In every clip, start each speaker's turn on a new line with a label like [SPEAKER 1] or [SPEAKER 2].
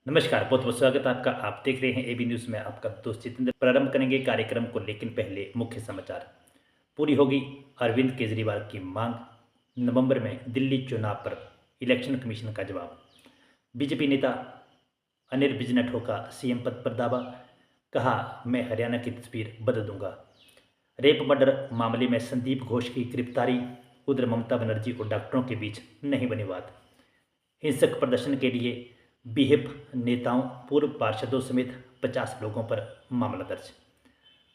[SPEAKER 1] नमस्कार, बहुत बहुत स्वागत है आपका। आप देख रहे हैं एबी न्यूज़ में आपका दोस्त जितेंद्र। प्रारंभ करेंगे कार्यक्रम को, लेकिन पहले मुख्य समाचार। पूरी होगी अरविंद केजरीवाल की मांग, नवंबर में दिल्ली चुनाव पर इलेक्शन कमीशन का जवाब। बीजेपी नेता अनिल विज ने ठोका सीएम पद पर दावा, कहा मैं हरियाणा की तस्वीर बदल दूंगा। रेप मर्डर मामले में संदीप घोष की गिरफ्तारी, उधर ममता बनर्जी और डॉक्टरों के बीच नहीं बनी बात। हिंसक प्रदर्शन के लिए बीएसपी नेताओं, पूर्व पार्षदों समेत 50 लोगों पर मामला दर्ज।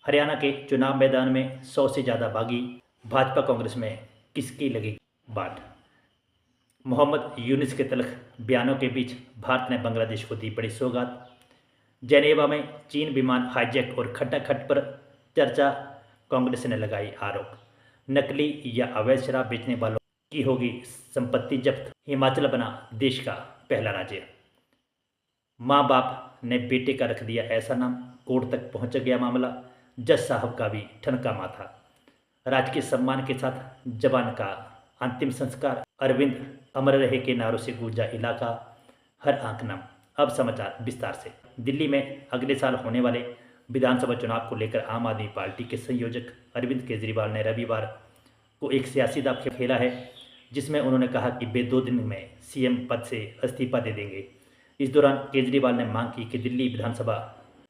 [SPEAKER 1] हरियाणा के चुनाव मैदान में 100 से ज़्यादा बागी, भाजपा कांग्रेस में किसकी लगेगी बाट। मोहम्मद यूनिस के तल्ख बयानों के बीच भारत ने बांग्लादेश को दी बड़ी सौगात। जेनेवा में चीन विमान हाईजैक और खटाखट पर चर्चा, कांग्रेस ने लगाई आरोप। नकली या अवैध शराब बेचने वालों की होगी संपत्ति जब्त। हिमाचल बना देश का पहला राज्य। माँ बाप ने बेटे का रख दिया ऐसा नाम, कोर्ट तक पहुंच गया मामला। जज साहब का भी ठनका माथा। राजकीय सम्मान के साथ जवान का अंतिम संस्कार। अरविंद अमर रहे के नारों से गूंजा इलाका, हर आंख नम। अब समाचार विस्तार से। दिल्ली में अगले साल होने वाले विधानसभा चुनाव को लेकर आम आदमी पार्टी के संयोजक अरविंद केजरीवाल ने रविवार को एक सियासी दांव खेला है, जिसमें उन्होंने कहा कि वे 2 दिन में सीएम पद से इस्तीफा दे देंगे। इस दौरान केजरीवाल ने मांग की कि दिल्ली विधानसभा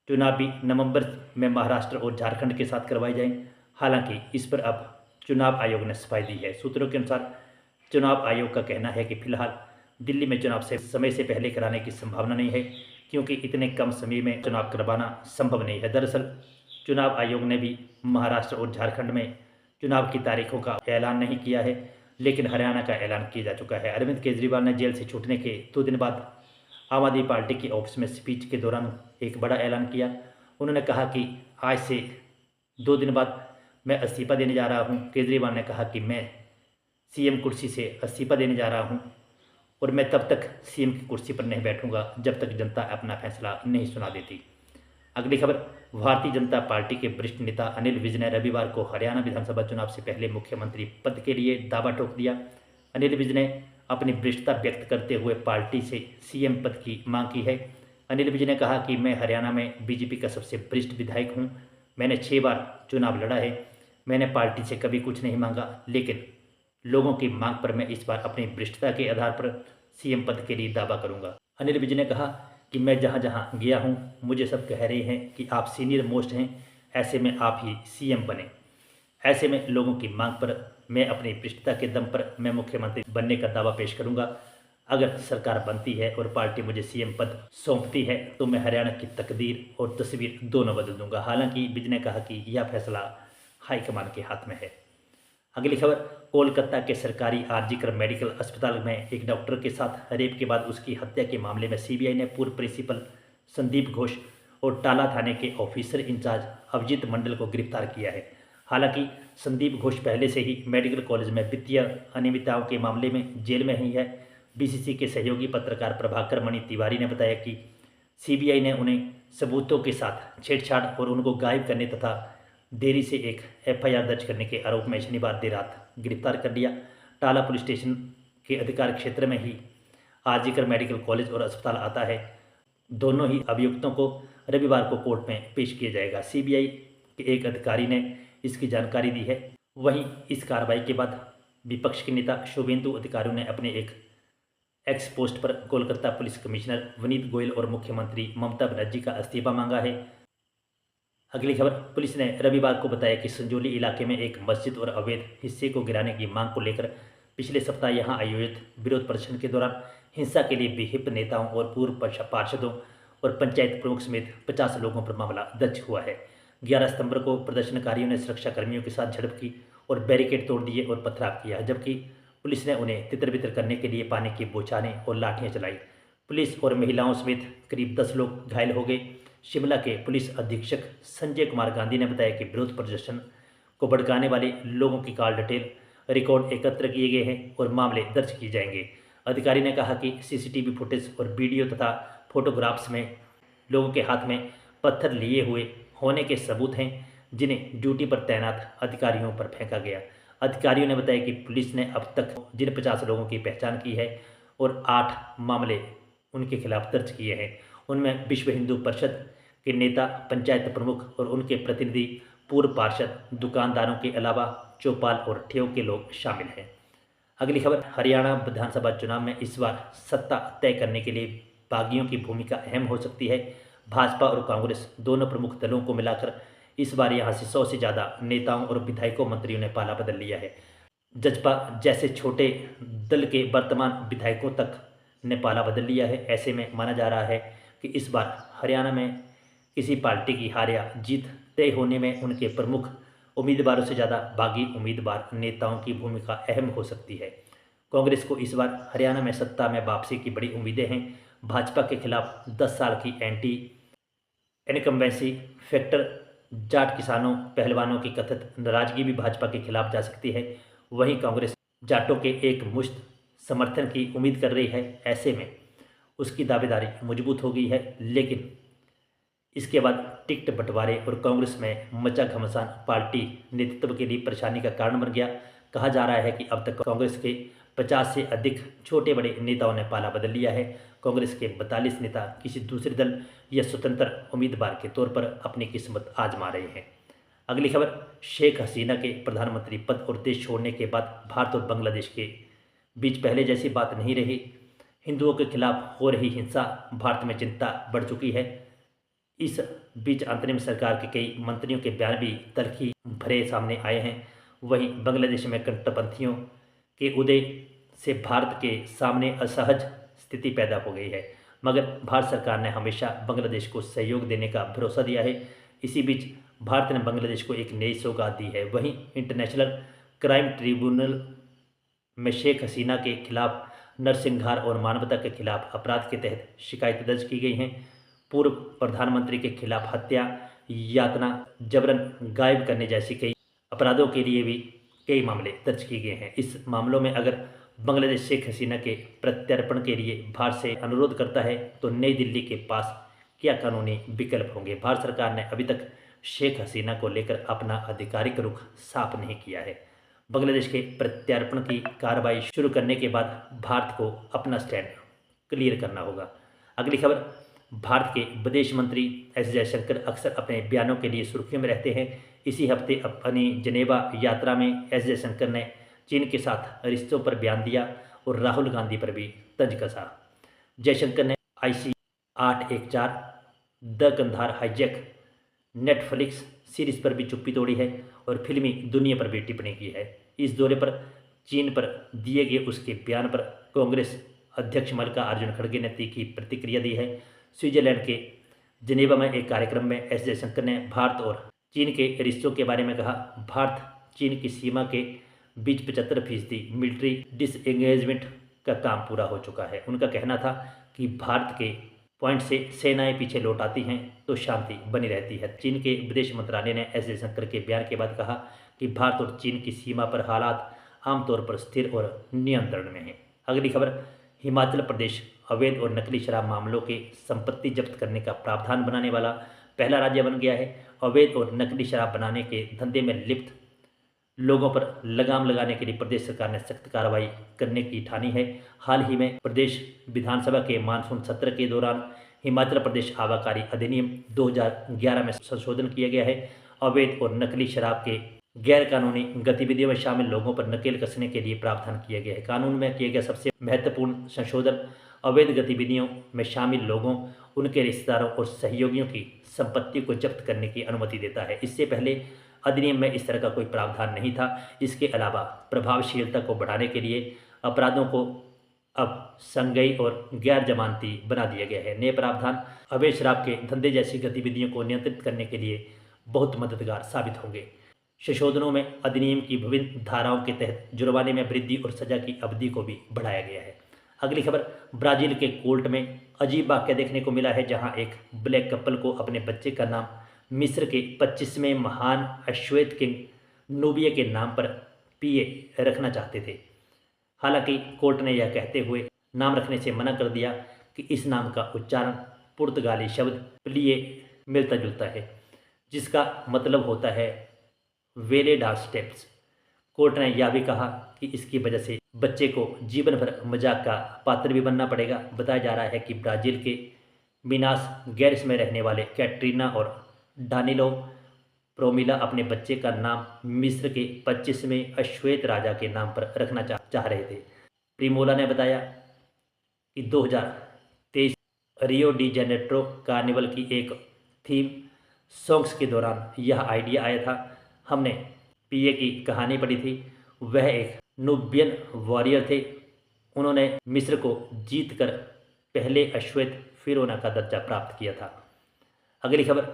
[SPEAKER 1] चुनाव भी नवंबर में महाराष्ट्र और झारखंड के साथ करवाए जाएं। हालांकि इस पर अब चुनाव आयोग ने सफाई दी है। सूत्रों के अनुसार चुनाव आयोग का कहना है कि फिलहाल दिल्ली में चुनाव से समय से पहले कराने की संभावना नहीं है, क्योंकि इतने कम समय में चुनाव करवाना संभव नहीं है। दरअसल चुनाव आयोग ने भी महाराष्ट्र और झारखंड में चुनाव की तारीखों का ऐलान नहीं किया है, लेकिन हरियाणा का ऐलान किया जा चुका है। अरविंद केजरीवाल ने जेल से छूटने के 2 दिन बाद आम आदमी पार्टी की ऑफिस में स्पीच के दौरान एक बड़ा ऐलान किया। उन्होंने कहा कि आज से 2 दिन बाद मैं इस्तीफा देने जा रहा हूं। केजरीवाल ने कहा कि मैं सीएम कुर्सी से इस्तीफा देने जा रहा हूं और मैं तब तक सीएम की कुर्सी पर नहीं बैठूंगा जब तक जनता अपना फैसला नहीं सुना देती। अगली खबर। भारतीय जनता पार्टी के वरिष्ठ नेता अनिल विज ने रविवार को हरियाणा विधानसभा चुनाव से पहले मुख्यमंत्री पद के लिए दावा ठोक दिया। अनिल विज ने अपनी वरिष्ठता व्यक्त करते हुए पार्टी से सीएम पद की मांग की है। अनिल विज ने कहा कि मैं हरियाणा में बीजेपी का सबसे वरिष्ठ विधायक हूं। मैंने 6 बार चुनाव लड़ा है। मैंने पार्टी से कभी कुछ नहीं मांगा, लेकिन लोगों की मांग पर मैं इस बार अपनी वरिष्ठता के आधार पर सीएम पद के लिए दावा करूंगा। अनिल विज ने कहा कि मैं जहां जहां गया हूं, मुझे सब कह रहे हैं कि आप सीनियर मोस्ट हैं, ऐसे में आप ही सीएम बने। ऐसे में लोगों की मांग पर मैं अपनी वरिष्ठता के दम पर मैं मुख्यमंत्री बनने का दावा पेश करूंगा। अगर सरकार बनती है और पार्टी मुझे सीएम पद सौंपती है तो मैं हरियाणा की तकदीर और तस्वीर दोनों बदल दूंगा। हालांकि विज ने कहा कि यह फैसला हाईकमान के हाथ में है। अगली खबर। कोलकाता के सरकारी आरजीकर मेडिकल अस्पताल में एक डॉक्टर के साथ रेप के बाद उसकी हत्या के मामले में सीबीआई ने पूर्व प्रिंसिपल संदीप घोष और टाला थाने के ऑफिसर इंचार्ज अभिजीत मंडल को गिरफ्तार किया है। हालांकि संदीप घोष पहले से ही मेडिकल कॉलेज में वित्तीय अनियमितताओं के मामले में जेल में ही है। बीसीसी के सहयोगी पत्रकार प्रभाकर मणि तिवारी ने बताया कि सीबीआई ने उन्हें सबूतों के साथ छेड़छाड़ और उनको गायब करने तथा देरी से एक एफआईआर दर्ज करने के आरोप में शनिवार देर रात गिरफ्तार कर लिया। टाला पुलिस स्टेशन के अधिकार क्षेत्र में ही आरजीकर मेडिकल कॉलेज और अस्पताल आता है। दोनों ही अभियुक्तों को रविवार को कोर्ट में पेश किया जाएगा। सीबीआई के एक अधिकारी ने इसकी जानकारी दी है। वहीं इस कार्रवाई के बाद विपक्ष के नेता शुभेंदु अधिकारी ने अपने एक एक्स पोस्ट पर कोलकाता पुलिस कमिश्नर विनीत गोयल और मुख्यमंत्री ममता बनर्जी का इस्तीफा मांगा है। अगली खबर। पुलिस ने रविवार को बताया कि संजौली इलाके में एक मस्जिद और अवैध हिस्से को गिराने की मांग को लेकर पिछले सप्ताह यहां आयोजित विरोध प्रदर्शन के दौरान हिंसा के लिए बीएसपी नेताओं और पूर्व पार्षदों और पंचायत प्रमुख समेत 50 लोगों पर मामला दर्ज हुआ है। 11 सितंबर को प्रदर्शनकारियों ने सुरक्षा कर्मियों के साथ झड़प की और बैरिकेड तोड़ दिए और पथराव किया, जबकि पुलिस ने उन्हें तितर बितर करने के लिए पानी की बौछारें और लाठियां चलाई। पुलिस और महिलाओं समेत करीब 10 लोग घायल हो गए। शिमला के पुलिस अधीक्षक संजय कुमार गांधी ने बताया कि विरोध प्रदर्शन को भड़काने वाले लोगों की कॉल डिटेल रिकॉर्ड एकत्र किए गए हैं और मामले दर्ज किए जाएंगे। अधिकारी ने कहा कि सीसीटीवी फुटेज और वीडियो तथा फोटोग्राफ्स में लोगों के हाथ में पत्थर लिए हुए होने के सबूत हैं, जिन्हें ड्यूटी पर तैनात अधिकारियों पर फेंका गया। अधिकारियों ने बताया कि पुलिस ने अब तक जिन 50 लोगों की पहचान की है और 8 मामले उनके खिलाफ दर्ज किए हैं। उनमें विश्व हिंदू परिषद के नेता, पंचायत प्रमुख और उनके प्रतिनिधि, पूर्व पार्षद, दुकानदारों के अलावा चौपाल और ठेव के लोग शामिल हैं। अगली खबर, हरियाणा विधानसभा चुनाव में इस बार सत्ता तय करने के लिए बागियों की भूमिका अहम हो सकती है। भाजपा और कांग्रेस दोनों प्रमुख दलों को मिलाकर इस बार यहाँ से 100 से ज़्यादा नेताओं और विधायकों, मंत्रियों ने पाला बदल लिया है। जजपा जैसे छोटे दल के वर्तमान विधायकों तक ने पाला बदल लिया है। ऐसे में माना जा रहा है कि इस बार हरियाणा में किसी पार्टी की हार या जीत तय होने में उनके प्रमुख उम्मीदवारों से ज़्यादा बागी उम्मीदवार नेताओं की भूमिका अहम हो सकती है। कांग्रेस को इस बार हरियाणा में सत्ता में वापसी की बड़ी उम्मीदें हैं। भाजपा के खिलाफ 10 साल की एंटी इनकम्बेंसी फैक्टर, जाट किसानों पहलवानों की कथित नाराजगी भी भाजपा के खिलाफ जा सकती है। वहीं कांग्रेस जाटों के एक मुश्त समर्थन की उम्मीद कर रही है। ऐसे में उसकी दावेदारी मजबूत हो गई है, लेकिन इसके बाद टिकट बंटवारे और कांग्रेस में मचा घमासान पार्टी नेतृत्व के लिए परेशानी का कारण बन गया। कहा जा रहा है कि अब तक कांग्रेस के 50 से अधिक छोटे बड़े नेताओं ने पाला बदल लिया है। कांग्रेस के 42 नेता किसी दूसरे दल या स्वतंत्र उम्मीदवार के तौर पर अपनी किस्मत आजमा रहे हैं। अगली खबर, शेख हसीना के प्रधानमंत्री पद और देश छोड़ने के बाद भारत और बांग्लादेश के बीच पहले जैसी बात नहीं रही। हिंदुओं के खिलाफ हो रही हिंसा भारत में चिंता बढ़ चुकी है। इस बीच अंतरिम सरकार के कई मंत्रियों के बयान भी तल्खी भरे सामने आए हैं। वहीं बांग्लादेश में कट्टरपंथियों के उदय से भारत के सामने असहज स्थिति पैदा हो गई है, मगर भारत सरकार ने हमेशा बांग्लादेश को सहयोग देने का भरोसा दिया है। इसी बीच भारत ने बांग्लादेश को एक नई सौगात दी है। वहीं इंटरनेशनल क्राइम ट्रिब्यूनल में शेख हसीना के खिलाफ नरसंहार और मानवता के खिलाफ अपराध के तहत शिकायत दर्ज की गई हैं। पूर्व प्रधानमंत्री के खिलाफ हत्या, यातना, जबरन गायब करने जैसी कई अपराधों के लिए भी कई मामले दर्ज किए गए हैं। इस मामलों में अगर बांग्लादेश शेख हसीना के प्रत्यर्पण के लिए भारत से अनुरोध करता है तो नई दिल्ली के पास क्या कानूनी विकल्प होंगे? भारत सरकार ने अभी तक शेख हसीना को लेकर अपना आधिकारिक रुख साफ नहीं किया है। बांग्लादेश के प्रत्यार्पण की कार्रवाई शुरू करने के बाद भारत को अपना स्टैंड क्लियर करना होगा। अगली खबर, भारत के विदेश मंत्री एस जयशंकर अक्सर अपने बयानों के लिए सुर्खियों में रहते हैं। इसी हफ्ते अपनी जनेवा यात्रा में एस जयशंकर ने चीन के साथ रिश्तों पर बयान दिया और राहुल गांधी पर भी तंज कसा। जयशंकर ने IC 814, the Kandahar hijack Netflix series पर भी चुप्पी तोड़ी है और फिल्मी दुनिया पर भी टिप्पणी की है। इस दौरे पर चीन पर दिए गए उसके बयान पर कांग्रेस अध्यक्ष मल्लिकार्जुन खड़गे ने तीखी प्रतिक्रिया दी है। स्विट्जरलैंड के जिनेवा में एक कार्यक्रम में एस जयशंकर ने भारत और चीन के रिश्तों के बारे में कहा। भारत चीन की सीमा के बीच 75% मिलिट्री डिसएंगेजमेंट का काम पूरा हो चुका है। उनका कहना था कि भारत के पॉइंट से सेनाएं पीछे लौट आती हैं तो शांति बनी रहती है। चीन के विदेश मंत्रालय ने एस जयशंकर के बयान के बाद कहा कि भारत और चीन की सीमा पर हालात आमतौर पर स्थिर और नियंत्रण में हैं। अगली खबर, हिमाचल प्रदेश अवैध और नकली शराब मामलों के संपत्ति जब्त करने का प्रावधान बनाने वाला पहला राज्य बन गया है। अवैध और नकली शराब बनाने के धंधे में लिप्त लोगों पर लगाम लगाने के लिए प्रदेश सरकार ने सख्त कार्रवाई करने की ठानी है। हाल ही में प्रदेश विधानसभा के मानसून सत्र के दौरान हिमाचल प्रदेश आबकारी अधिनियम 2011 में संशोधन किया गया है। अवैध और नकली शराब के गैरकानूनी गतिविधियों में शामिल लोगों पर नकेल कसने के लिए प्रावधान किया गया है। कानून में किया गया सबसे महत्वपूर्ण संशोधन अवैध गतिविधियों में शामिल लोगों, उनके रिश्तेदारों और सहयोगियों की संपत्ति को जब्त करने की अनुमति देता है। इससे पहले अधिनियम में इस तरह का कोई प्रावधान नहीं था। इसके अलावा प्रभावशीलता को बढ़ाने के लिए अपराधों को अब संज्ञेय और गैर जमानती बना दिया गया है। नए प्रावधान अवैध शराब के धंधे जैसी गतिविधियों को नियंत्रित करने के लिए बहुत मददगार साबित होंगे। संशोधनों में अधिनियम की विभिन्न धाराओं के तहत जुर्माने में वृद्धि और सजा की अवधि को भी बढ़ाया गया है। अगली खबर, ब्राजील के कोर्ट में अजीब वाक्य देखने को मिला है, जहां एक ब्लैक कपल को अपने बच्चे का नाम मिस्र के 25वें महान अश्वेत किंग नूबिया के नाम पर पिए रखना चाहते थे। हालांकि कोर्ट ने यह कहते हुए नाम रखने से मना कर दिया कि इस नाम का उच्चारण पुर्तगाली शब्द प्लिए मिलता जुलता है, जिसका मतलब होता है वेले डांस स्टेप्स। कोर्ट ने यह भी कहा कि इसकी वजह से बच्चे को जीवन भर मजाक का पात्र भी बनना पड़ेगा। बताया जा रहा है कि ब्राज़ील के मिनास गेरास में रहने वाले कैटरीना और डानिलो प्रोमिला अपने बच्चे का नाम मिस्र के 25वें अश्वेत राजा के नाम पर रखना चाह रहे थे। प्रीमोला ने बताया कि 2023 रियो डी जेनेरो कार्निवल की एक थीम सॉन्ग्स के दौरान यह आइडिया आया था। हमने पीए की कहानी पढ़ी थी। वह एक नुबियन वॉरियर थे। उन्होंने मिस्र को जीतकर पहले अश्वेत फिरौना का दर्जा प्राप्त किया था। अगली खबर,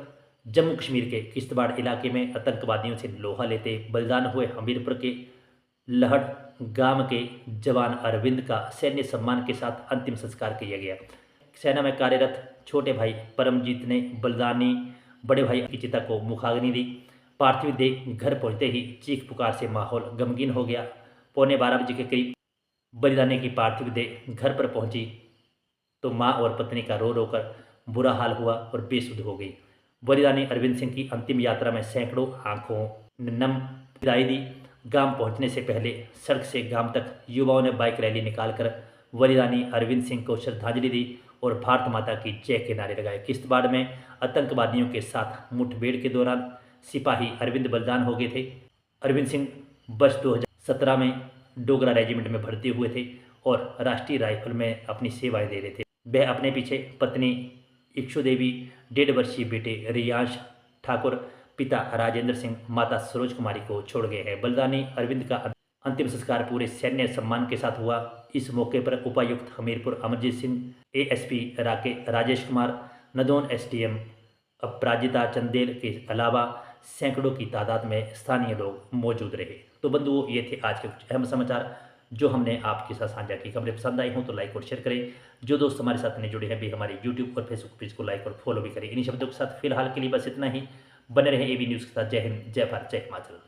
[SPEAKER 1] जम्मू कश्मीर के किश्तवाड़ इलाके में आतंकवादियों से लोहा लेते बलिदान हुए हमीरपुर के लहड़ गांव के जवान अरविंद का सैन्य सम्मान के साथ अंतिम संस्कार किया गया। सेना में कार्यरत छोटे भाई परमजीत ने बलिदानी बड़े भाई की चिता को मुखाग्नि दी। पार्थिव देह घर पहुंचते ही चीख पुकार से माहौल गमगीन हो गया। 11:15 के करीब बलिदानी की पार्थिव देह घर पर पहुंची तो मां और पत्नी का रो रो कर बुरा हाल हुआ और बेसुध हो गई। बलिदानी अरविंद सिंह की अंतिम यात्रा में सैकड़ों आंखों ने नम विदाई दी। गांव पहुंचने से पहले सड़क से गांव तक युवाओं ने बाइक रैली निकालकर बलिदानी अरविंद सिंह को श्रद्धांजलि दी और भारत माता की जय के नारे लगाए। किश्तवाड़ में आतंकवादियों के साथ मुठभेड़ के दौरान सिपाही अरविंद बलिदान हो गए थे। अरविंद सिंह वर्ष 2017 में डोगरा रेजिमेंट में भर्ती हुए थे और राष्ट्रीय राइफल में अपनी सेवाएं दे रहे थे। वह अपने पीछे पत्नी इक्षु देवी, 1.5 वर्षीय बेटे रियांश ठाकुर, पिता राजेंद्र सिंह, माता सरोज कुमारी को छोड़ गए हैं। बलिदानी अरविंद का अंतिम संस्कार पूरे सैन्य सम्मान के साथ हुआ। इस मौके पर उपायुक्त हमीरपुर अमरजीत सिंह, एएसपी राजेश कुमार, नदौन एसडीएम अपराजिता चंदेल के अलावा सैकड़ों की तादाद में स्थानीय लोग मौजूद रहे। तो बंधुओं, ये थे आज के कुछ अहम समाचार जो हमने आपके साथ साझा की। खबरें पसंद आई हों तो लाइक और शेयर करें। जो दोस्त हमारे साथ नहीं जुड़े हैं भी हमारे यूट्यूब और फेसबुक पेज को लाइक और फॉलो भी करें। इन्हीं शब्दों के साथ फिलहाल के लिए बस इतना ही। बने रहें एबी न्यूज़ के साथ। जय हिंद, जय भारत, जय हिमाचल।